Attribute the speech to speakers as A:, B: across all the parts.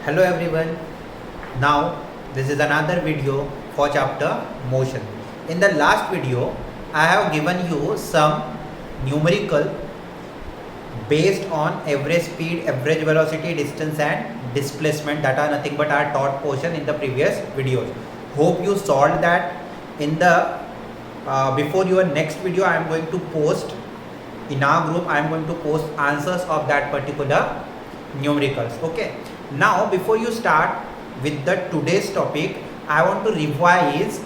A: Hello everyone. Now this is another video for chapter motion. In the last video I have given you some numerical based on average speed, average velocity, distance and displacement that are nothing but our taught portion in the previous videos. Hope you solved that. In the before your next video I am going to post in our group, I am going to post answers of that particular numericals. Okay. Now before you start with the today's topic, I want to revise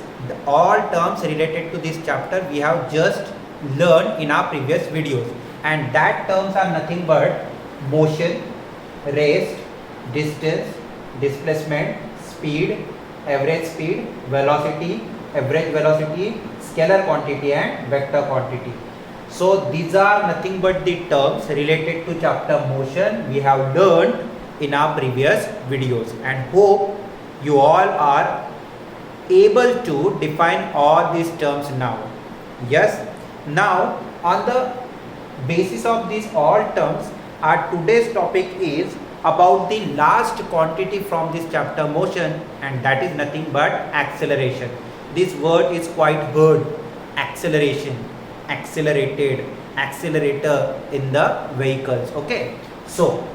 A: all terms related to this chapter we have just learned in our previous videos, and that terms are nothing but motion, rest, distance, displacement, speed, average speed, velocity, average velocity, scalar quantity and vector quantity. So these are nothing but the terms related to chapter motion we have learned in our previous videos, and hope you all are able to define all these terms now. Yes. Now on the basis of these all terms, our today's topic is about the last quantity from this chapter motion, and that is nothing but acceleration. This word is quite heard: acceleration, accelerated, accelerator in the vehicles. Okay, so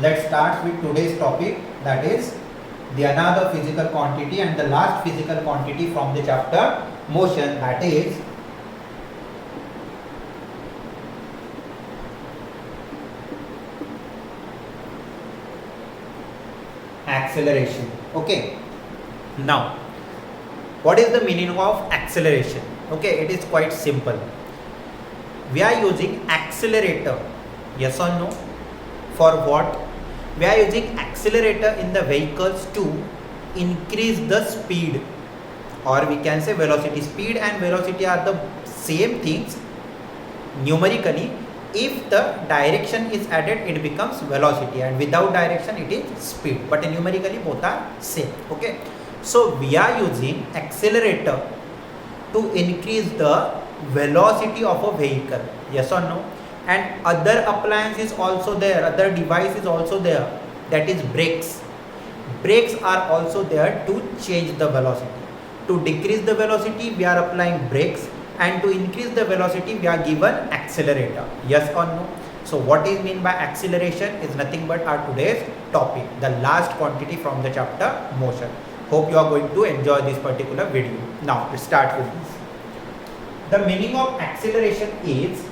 A: let's start with today's topic, that is the another physical quantity and the last physical quantity from the chapter motion, that is acceleration. Okay, now what is the meaning of acceleration? Okay, it is quite simple. We are using accelerator, yes or no? For what? We are using accelerator in the vehicles to increase the speed, or we can say velocity. Speed and velocity are the same things numerically. If the direction is added, it becomes velocity, and without direction it is speed, but numerically both are same. Okay, so we are using accelerator to increase the velocity of a vehicle, yes or no? And other appliance is also there, other device is also there, that is brakes. Brakes are also there to change the velocity. To decrease the velocity we are applying brakes, and to increase the velocity we are given accelerator, yes or no? So what is mean by acceleration is nothing but our today's topic, the last quantity from the chapter motion. Hope you are going to enjoy this particular video. Now let's start with this. The meaning of acceleration is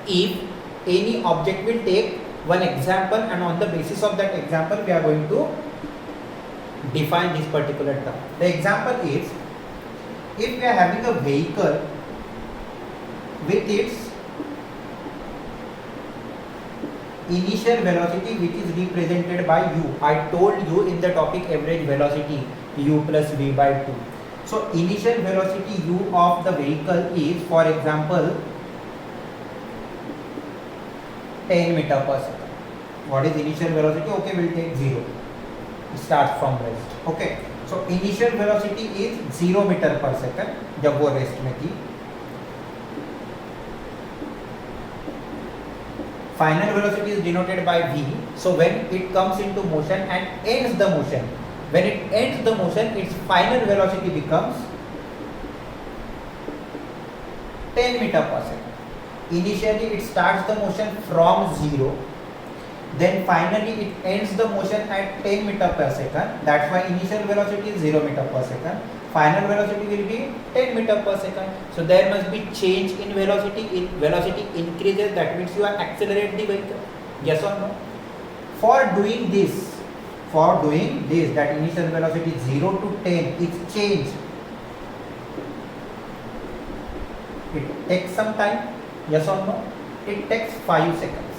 A: if any object will take one example, and on the basis of that example we are going to define this particular term. The example is, if we are having a vehicle with its initial velocity which is represented by u. I told you in the topic average velocity, u plus v by 2. So initial velocity u of the vehicle is, for example, 10 meter per second. What is initial velocity? Okay, we'll take 0. It starts from rest. Okay, so initial velocity is 0 meter per second जब वो rest में थी. Final velocity is denoted by v. So when it comes into motion and ends the motion, when it ends the motion, its final velocity becomes 10 meter per second. Initially it starts the motion from 0, then finally it ends the motion at 10 meter per second. That's why initial velocity is 0 meter per second. Final velocity will be 10 meter per second. So there must be change in velocity. In velocity increases, that means you are accelerating the vehicle. Yes or no? For doing this, that initial velocity 0 to 10 is changed. It takes some time. Yes or no? It takes 5 seconds.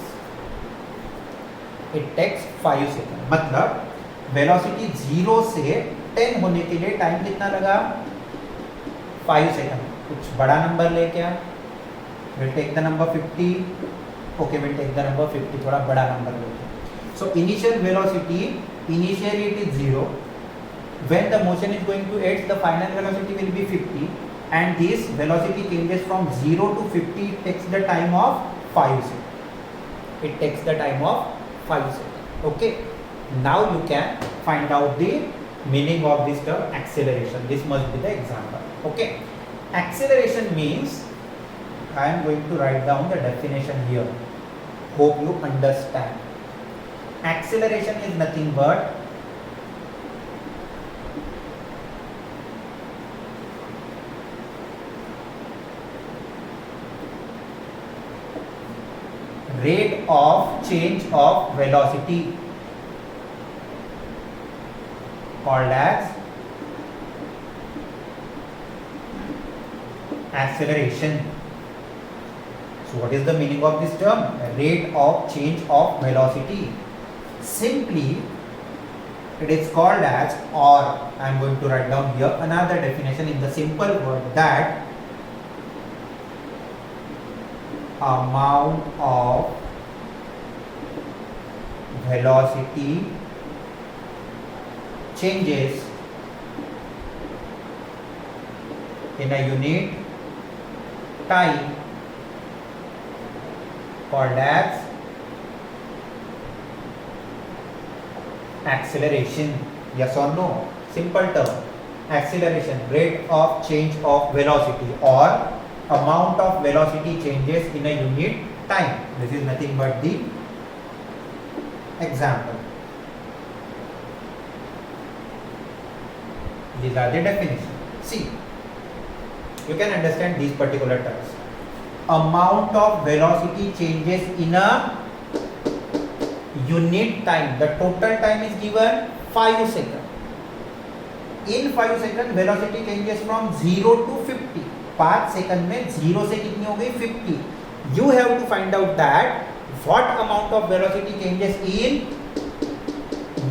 A: It takes 5 seconds. मतलब velocity 0 से 10 होने के लिए time कितना लगा? 5 second. कुछ बड़ा number ले क्या? We'll take the number 50. Okay, we'll take the number 50. थोड़ा बड़ा नंबर लेते. So initial velocity, initially it is 0. When the motion is going to end, the final velocity will be 50. And this velocity changes from 0 to 50. It takes the time of 5 seconds. It takes the time of 5 seconds. Okay, now you can find out the meaning of this term acceleration. This must be the example. Okay, acceleration means, I am going to write down the definition here. Hope you understand. Acceleration is nothing but rate of change of velocity, called as acceleration. So what is the meaning of this term? Rate of change of velocity. Simply it is called as, or I am going to write down here another definition in the simple word, that amount of velocity changes in a unit time, called as acceleration. Yes or no? Simple term. Acceleration, rate of change of velocity, or amount of velocity changes in a unit time. This is nothing but the example. These are the definitions. See, you can understand these particular terms. Amount of velocity changes in a unit time. The total time is given 5 seconds. In 5 seconds velocity changes from 0 to 50. 5 second में 0 से कितनी हो गई 50. You have to find out that what amount of velocity changes in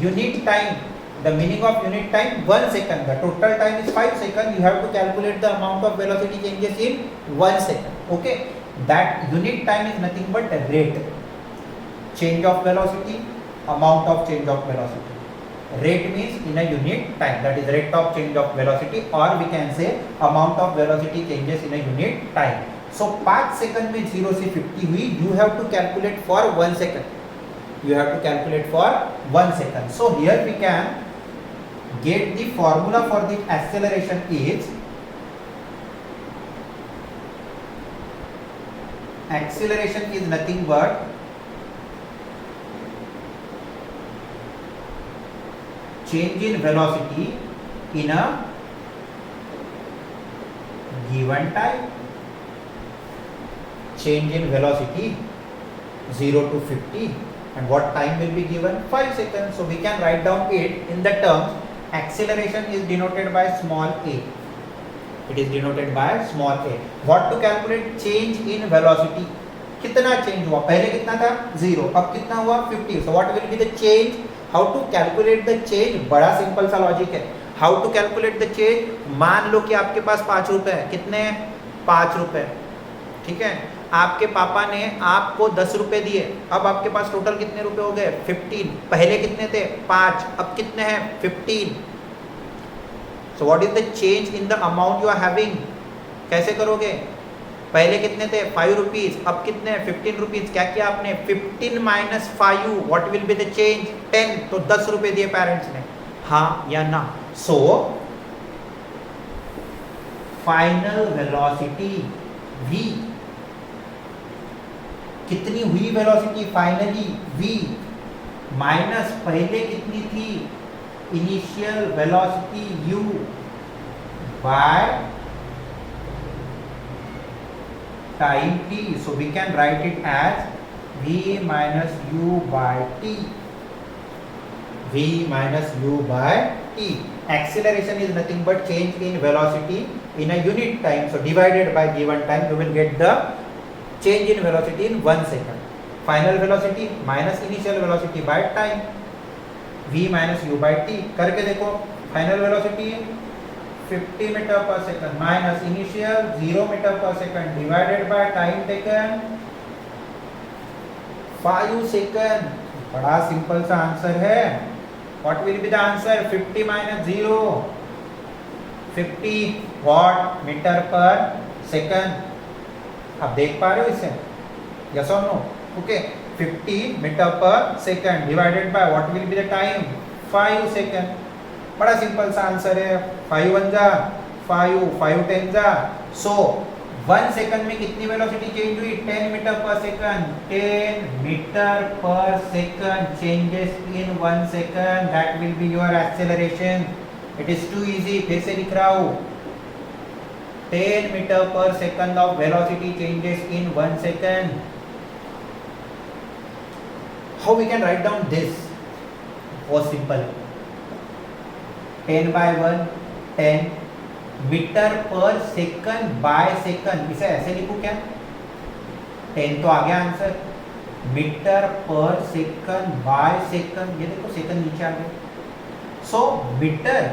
A: unit time. The meaning of unit time 1 second. The total time is 5 seconds. You have to calculate the amount of velocity changes in 1 second. Okay. That unit time is nothing but rate. Change of velocity, amount of change of velocity. Rate means in a unit time, that is rate of change of velocity, or we can say amount of velocity changes in a unit time. So 5 second में 0 से 50 हुई, you have to calculate for 1 second. You have to calculate for 1 second. So here we can get the formula for the acceleration is acceleration is nothing but change in velocity in a given time. Change in velocity 0 to 50, and what time will be given? 5 seconds. So we can write down it in the terms acceleration is denoted by small a. It is denoted by small a. What to calculate? Change in velocity. कितना change हुआ? पहले कितना था 0, अब कितना हुआ 50. So what will be the change? How to calculate the change? बड़ा simple सा लॉजिक है. How to calculate the change? मान लो कि आपके पास 5 रुपए है. कितने? 5 रुपए. ठीक है, आपके पापा ने आपको 10 रुपए दिए. अब आपके पास टोटल कितने रुपए हो गए? 15. पहले कितने थे? 5. अब कितने हैं? 15. So what is the change in the amount you are having? कैसे करोगे? पहले कितने थे? 5 रुपीज. अब कितने? 15 रुपीज. क्या किया आपने? 15 minus 5. What will be the change? 10. तो 10 रुपए दिए पेरेंट्स ने. हाँ या ना? सो फाइनल वेलोसिटी v, कितनी हुई वेलोसिटी फाइनली? v माइनस पहले कितनी थी? Initial velocity u by time t. So we can write it as v minus u by t. v minus u by t. Acceleration is nothing but change in velocity in a unit time. So divided by given time, you will get the change in velocity in 1 second. Final velocity minus initial velocity by time. v minus u by t. करके देखो, final velocity 50 meter per second minus initial 0 meter per second divided by time taken 5 second. बड़ा simple सा answer है. What will be the answer? 50 minus 0, 50 watt meter per second. आप देख पा रहे हो इसे? Yes or no? Okay, 50 meter per second divided by what will be the time? 5 second. बड़ा सिंपल सा आंसर है. 5 1 जा 5, 5 10 जा. So 1 सेकंड में कितनी वेलोसिटी चेंज हुई? 10 metre per second. 10 metre per second changes in 1 second. That will be your acceleration. It is too easy. फिर से लिख रहा हूँ. 10 meter per second of velocity changes in 1 second. How we can write down this? Was simple. 10 by 1 10 metre per second by second. इसे ऐसे लिखूं क्या? 10 तो आ गया answer. Metre per second by second. ये देखो सेकंड नीचे आ गया. सो metre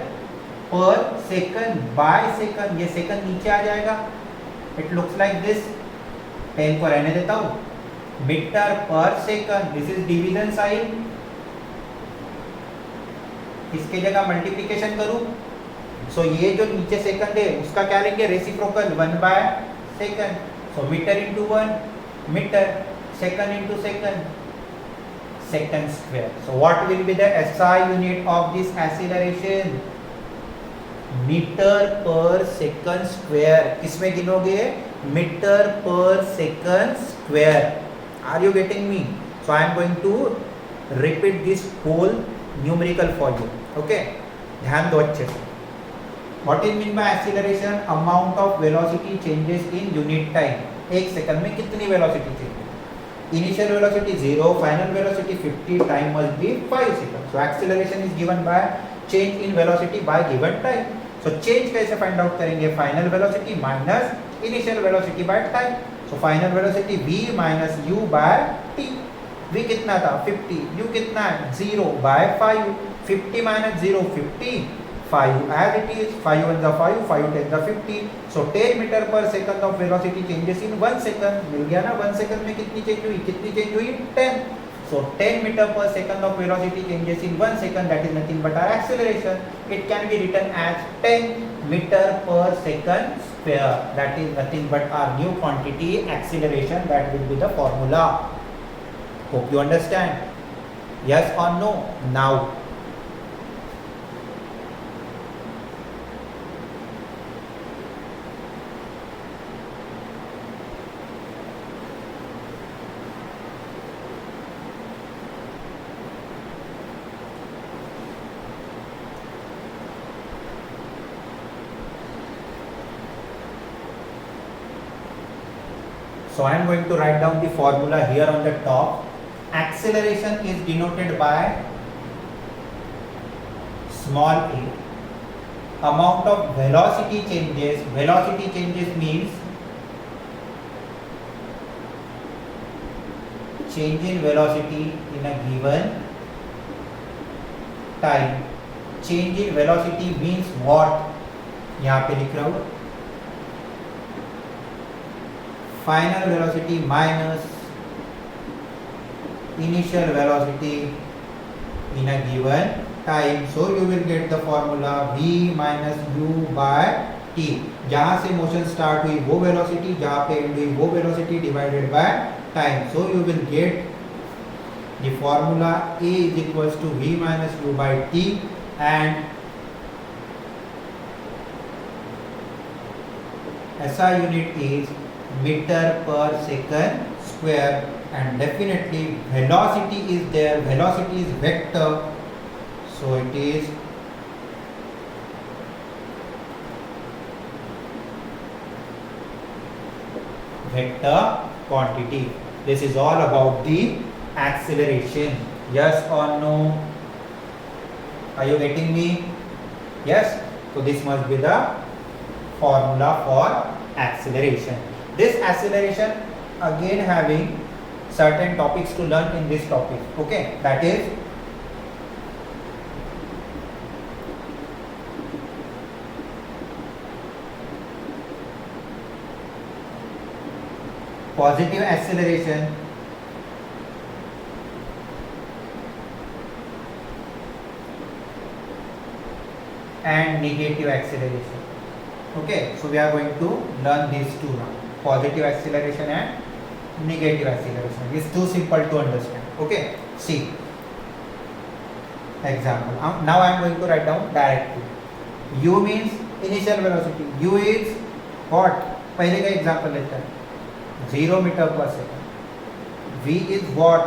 A: per second by second. ये सेकंड नीचे आ जाएगा. It looks like this. 10 को रहने देता हूं. Metre per second. This is division sign. इसके जगह मल्टीप्लिकेशन करूं. सो ये जो नीचे सेकंड है उसका क्या लेंगे? Reciprocal. 1 by second. So metre into 1 metre. Second into second second square. So what will be the SI unit of this acceleration? Metre per second square. किसमें गिनोगे? Metre per second square. Are you getting me? So I am going to repeat this whole numerical for you. Okay, ध्यान दो अच्छे से. What is mean by acceleration? Amount of velocity changes in unit time. एक second में कितनी velocity change? Initial velocity 0, final velocity 50, time must be 5 seconds. So acceleration is given by change in velocity by given time. So change कैसे find out करेंगे? Final velocity minus initial velocity by time. So final velocity v minus u by t. v कितना था? 50. u कितना है? 0 by 5. 50 minus 0 50. 5 as it is. 5 1 5, 5 10 50. So 10 meter per second of velocity changes in 1 second. मिल गया ना? 1 second में कितनी change हुई? कितनी चेंज हुई? 10. So 10 meter per second of velocity changes in 1 second. That is nothing but our acceleration. It can be written as 10 meter per second square. That is nothing but our new quantity acceleration. That will be the formula. Hope you understand. Yes or no? Now so I am going to write down the formula here on the top. Acceleration is denoted by small a. Amount of velocity changes. Velocity changes means change in velocity in a given time. Change in velocity means what? यहाँ पे लिख रहा हूँ. Final velocity minus initial velocity in a given time. So you will get the formula v minus u by t. जहाँ से motion start हुई वो velocity, जहाँ पे end हुई वो velocity divided by time. So you will get the formula a is equals to v minus u by t, and SI unit is meter per second square, and definitely velocity is there. Velocity is vector, so it is vector quantity. This is all about the acceleration. Yes or no? Are you getting me? Yes. So this must be the formula for acceleration. This acceleration again having certain topics to learn in this topic. Okay, that is positive acceleration and negative acceleration. Okay, so we are going to learn these two now. Positive acceleration and negative acceleration. It's too simple to understand. Okay, see example. Now I am going to write down directly. U means initial velocity. U is what? पहले का example लेते हैं. 0 meter per second. V is what?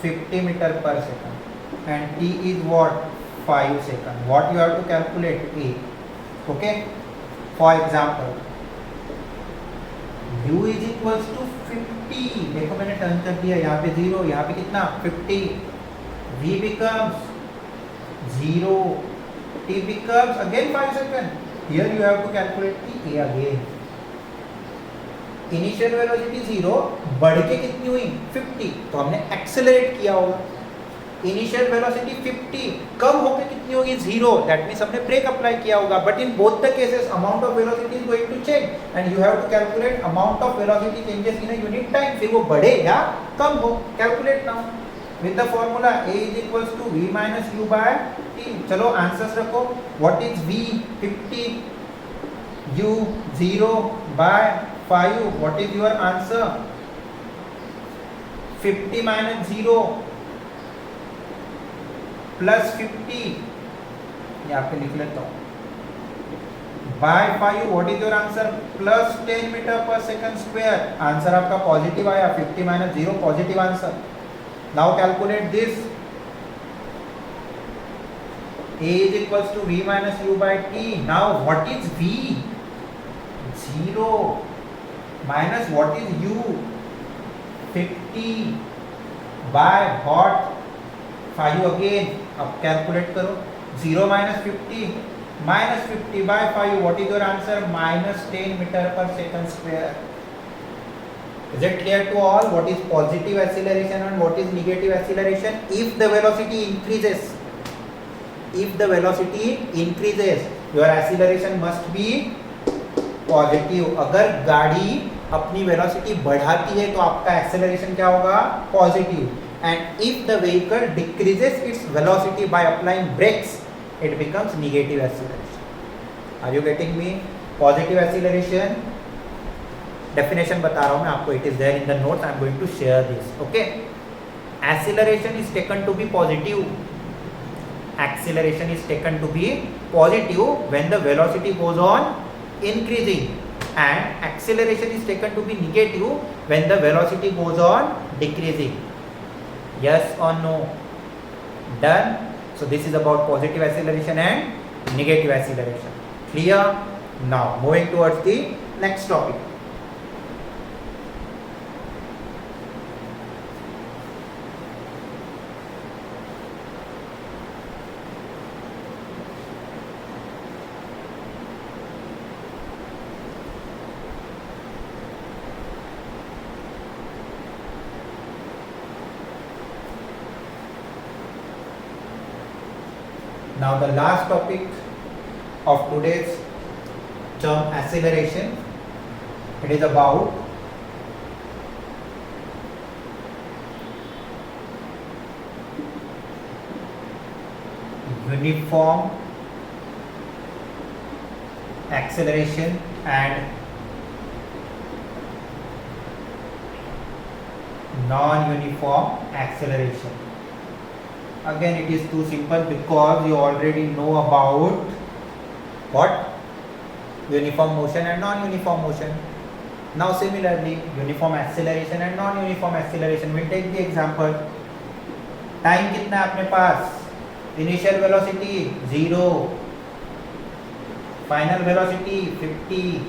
A: 50 meter per second. And T is what? 5 seconds. What you have to calculate? A. Okay. For example, U is equals to 50. देखो मैंने turn कर दिया. यहाँ पे 0, यहाँ पे कितना? 50. V becomes 0. T becomes again 5 seconds. Here you have to calculate the A again. Initial velocity 0 बढ़ के कितनी हुई 50, तो हमने एक्सेलरेट किया होगा. इनिशियल वेलोसिटी 50 कम होकर कितनी होगी 0, दैट मींस हमने ब्रेक अप्लाई किया होगा. But in both the cases amount of velocity is going to change and you have to calculate amount of velocity changes in a unit time. फिर वो बढ़े या कम हो, calculate now with the formula A is equals to V minus U by T. चलो answers रखो. What is V? 50. U 0 बाय 5. What is your answer? 50 minus 0 plus 50. यहाँ पे लिख लेता हूँ. By 5. What is your answer? Plus 10 meter per second square. Answer आपका positive आया. 50 minus 0 positive answer. Now calculate this. A is equals to V minus U by T. Now what is V? 0. Minus what is U? 50 by what? 5 again. अब calculate करो. 0 minus 50 minus 50 by 5. What is your answer? Minus 10 meter per second square. Is it clear to all what is positive acceleration and what is negative acceleration? If the velocity increases, your acceleration must be positive. अगर गाड़ी अपनी velocity बढ़ाती है तो आपका acceleration क्या होगा? Positive. And if the vehicle decreases its velocity by applying brakes, it becomes negative acceleration. Are you getting me? Positive acceleration definition बता रहा हूं मैं आपको. It is there in the notes. I am going to share this. Okay. Acceleration is taken to be positive. Acceleration is taken to be positive when the velocity goes on increasing, and acceleration is taken to be negative when the velocity goes on decreasing. Yes or no? Done. So this is about positive acceleration and negative acceleration. Clear? Now moving towards the next topic. Now the last topic of today's term acceleration, it is about uniform acceleration and non-uniform acceleration. Again, it is too simple because you already know about what? Uniform motion and non-uniform motion. Now similarly, uniform acceleration and non-uniform acceleration. We'll take the example. Time कितना है अपने पास? Initial velocity 0, final velocity 50,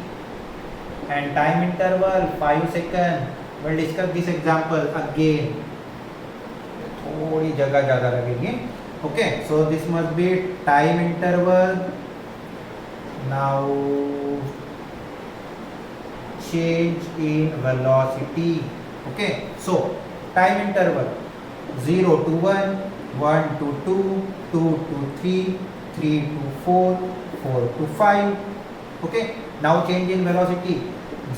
A: and time interval 5 seconds. We'll discuss this example again. थोड़ी जगह ज़्यादा लगेगी. Okay, so this must be time interval. Now change in velocity. Okay, so time interval 0 to 1, 1 to 2, 2 to 3, 3 to 4, 4 to 5. Okay, now change in velocity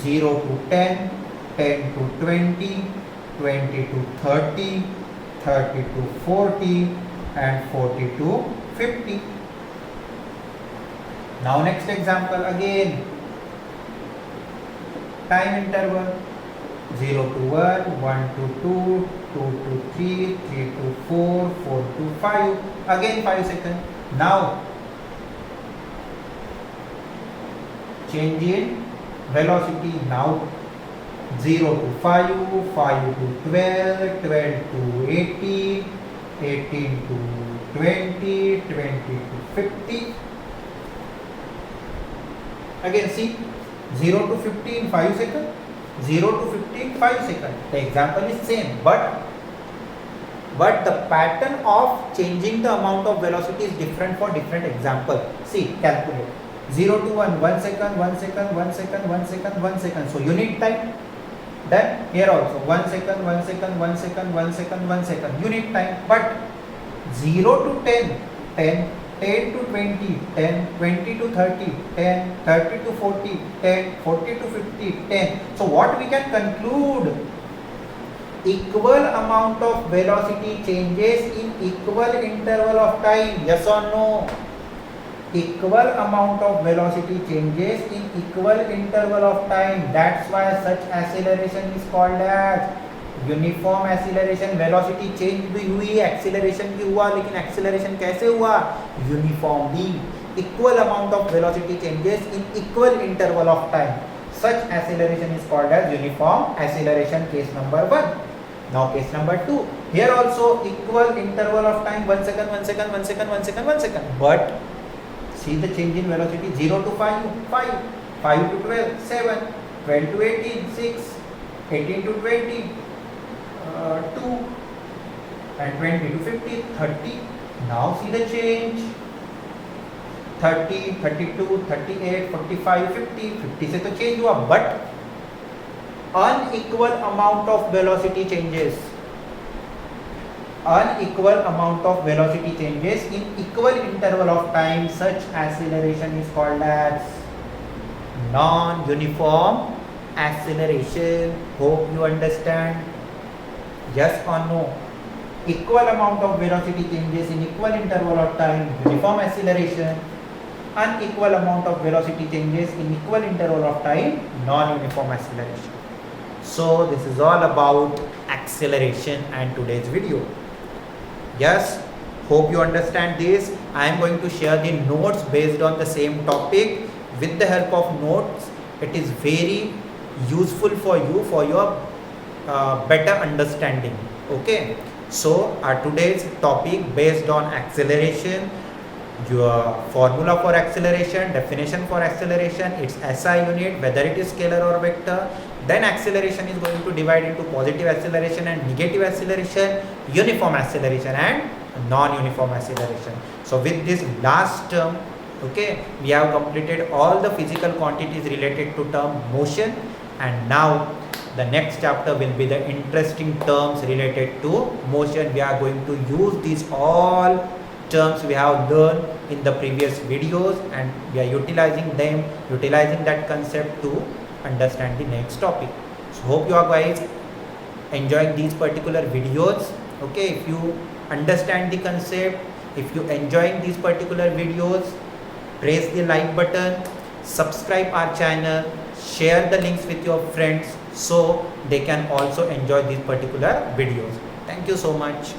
A: 0 to 10, 10 to 20, 20 to 30, 30 to 40, and 40 to 50. Now next example again. Time interval 0 to 1, 1 to 2, 2 to 3, 3 to 4, 4 to 5, again 5 seconds. Now change in velocity. Now 0 to 5, 5 to 12, 12 to 18, 18 to 20, 20 to 50. Again see, 0 to 50 in 5 seconds, 0 to 50 in 5 seconds. The example is same, but the pattern of changing the amount of velocity is different for different example. See, calculate. 0 to 1, 1 second, 1 second, 1 second, 1 second, 1 second. So unit time. Then here also 1 second, 1 second, 1 second, 1 second, 1 second. Unit time. But 0 to 10, 10, 10 to 20, 10, 20 to 30, 10, 30 to 40, 10, 40 to 50, 10. So what we can conclude? Equal amount of velocity changes in equal interval of time. Yes or no? Equal amount of velocity changes in equal interval of time. That's why such acceleration is called as uniform acceleration. Velocity change भी हुई, acceleration भी हुआ, लेकिन acceleration कैसे हुआ? Uniformly. Equal amount of velocity changes in equal interval of time. Such acceleration is called as uniform acceleration. Case number 1. Now case number 2. Here also equal interval of time, 1 second, 1 second, 1 second, 1 second, 1 second. But see the change in velocity. 0 to 5, 5, 5 to 12, 7, 12 to 18, 6, 18 to 20, 2, and 20 to 50, 30. Now see the change. 30, 32, 38, 45, 50. 50 से तो change हुआ, but unequal amount of velocity changes. Unequal amount of velocity changes in equal interval of time. Such acceleration is called as non-uniform acceleration. Hope you understand. Yes or no? Equal amount of velocity changes in equal interval of time. Uniform acceleration. Unequal amount of velocity changes in equal interval of time. Non-uniform acceleration. So this is all about acceleration and today's video. Yes, hope you understand this. I am going to share the notes based on the same topic. With the help of notes, it is very useful for you for your better understanding. Okay, so our today's topic based on acceleration, your formula for acceleration, definition for acceleration, its SI unit, whether it is scalar or vector. Then acceleration is going to divide into positive acceleration and negative acceleration, uniform acceleration and non-uniform acceleration. So with this last term, okay, we have completed all the physical quantities related to term motion, and now the next chapter will be the interesting terms related to motion. We are going to use these all terms we have learned in the previous videos, and we are utilizing that concept to understand the next topic. So hope you are guys enjoying these particular videos. Okay, if you understand the concept, if you enjoying these particular videos, press the like button, subscribe our channel, share the links with your friends so they can also enjoy these particular videos. Thank you so much.